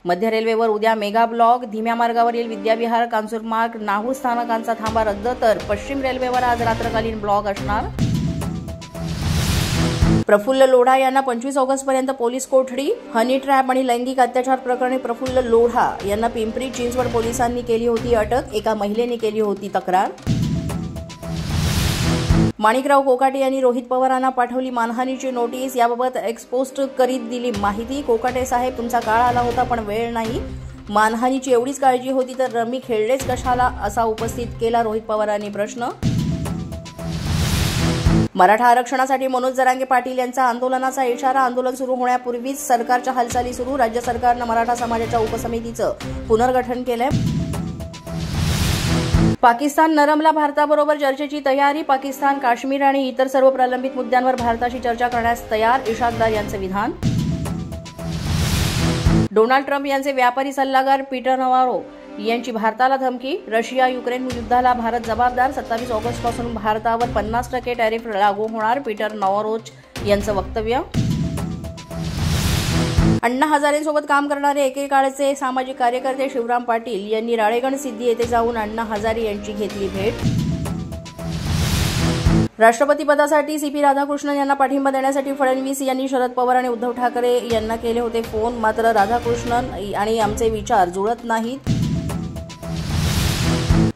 मध्य रेल्वेवर उद्या mega block. धीम्या मार्गावरील विद्याविहार, कांजूरमार्ग, नाहूर स्थानकांचा थांबा रद्द. तर पश्चिम रेल्वेवर आज रात्रकालीन ब्लॉक असणार. प्रफुल्ल लोढा यांना 25 ऑगस्टपर्यंत पोलीस कोठडी. हनी ट्रॅप आणि लैंगिक अत्याचार प्रकरणी प्रफुल्ल लोढा यांना पिंपरी चिंचवड पोलिसांनी केली होती अटक. एका महिलेने केली होती तक्रार. माणिकराव कोकाटे यांनी रोहित पवारांना पाठवली मानहानीची नोटीस. याबाबत एक्सपोस्ट करीत दिली माहिती. कोकाटे साहेब, तुमचा काळ आला होता पण वेळ नाही. मानहानीची एवढीच काळजी होती तर रमी खेळलेच कशाला, असा उपस्थित केला रोहित पवारांनी प्रश्न. मराठा आरक्षणासाठी मनोज जरांगे पाटील यांचा आंदोलनाचा इशारा. आंदोलन सुरू होण्यापूर्वीच सरकारच्या हालचाली सुरू. राज्य सरकारनं मराठा समाजाच्या उपसमितीचं पुनर्गठन केलंय. पाकिस्तान नरमला, भारताबरोबर चर्चेची तयारी. पाकिस्तान, काश्मीर आणि इतर सर्व प्रलंबित मुद्द्यांवर भारताशी चर्चा करण्यास तयार, इशाकदार यांचे विधान. डोनाल्ड ट्रम्प यांचे व्यापारी सल्लागार पीटर नवारो यांची भारताला धमकी. रशिया युक्रेन युद्धाला भारत जबाबदार. 27 ऑगस्टपासून भारतावर 50% टॅरिफ लागू होणार, पीटर नवारोच यांचं वक्तव्य. अण्णा हजारेंसोबत काम करणारे एकेकाळचे सामाजिक कार्यकर्ते शिवराम पाटील यांनी राळेगण सिद्धी येथे जाऊन अण्णा हजारे यांची घेतली भेट. राष्ट्रपतीपदासाठी सीपी राधाकृष्णन यांना पाठिंबा देण्यासाठी फडणवीस यांनी शरद पवार आणि उद्धव ठाकरे यांना केले होते फोन. मात्र राधाकृष्णन आणि आमचे विचार जुळत नाहीत.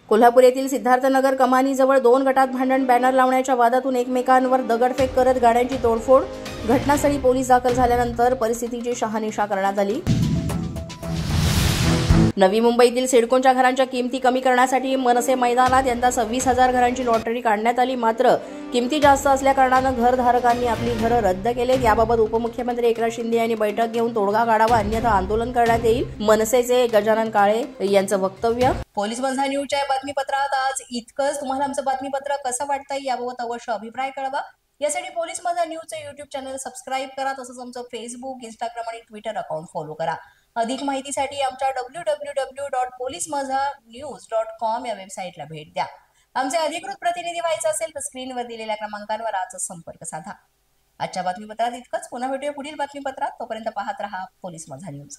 कोल्हापूर येथील सिद्धार्थनगर कमानीजवळ 2 गटात भांडण. बॅनर लावण्याच्या वादातून एकमेकांवर दगडफेक करत गाड्यांची तोडफोड. घटनास्थळी पोलीस दाखल झाल्यानंतर परिस्थितीची शहानिशा करण्यात आली. नवी मुंबईतील सिडकोच्या घरांच्या किमती कमी करण्यासाठी मनसे मैदानात यंदा 26,000 घरांची लॉटरी काढण्यात आली. मात्र किमती जास्त असल्याकारणानं घरधारकांनी आपली घरं रद्द केले. याबाबत उपमुख्यमंत्री एकनाथ शिंदे यांनी बैठक घेऊन तोडगा काढावा, अन्यथा आंदोलन करण्यात येईल, मनसेचे गजानन काळे यांचं वक्तव्य. पोलीस माझा न्यूजच्या बातमीपत्रात आज इतकंच. तुम्हाला आमचं बातमीपत्र कसं वाटतंय याबाबत अवश्य अभिप्राय कळवा. यासाठी पोलीस माझा न्यूजचं युट्यूब चॅनल सबस्क्राईब करा. तसंच आमचं फेसबुक, इंस्टाग्राम आणि ट्विटर अकाउंट फॉलो करा. अधिक माहितीसाठी आमच्या www.policemazhanews.com या वेबसाईटला भेट द्या. आमचे अधिकृत प्रतिनिधी व्हायचे असेल तर स्क्रीनवर दिलेल्या क्रमांकांवर आजच संपर्क साधा. आजच्या बातमीपत्रात इतकंच. पुन्हा भेटूया पुढील बातमीपत्रात. तोपर्यंत पाहत रहा पोलीस माझा न्यूज.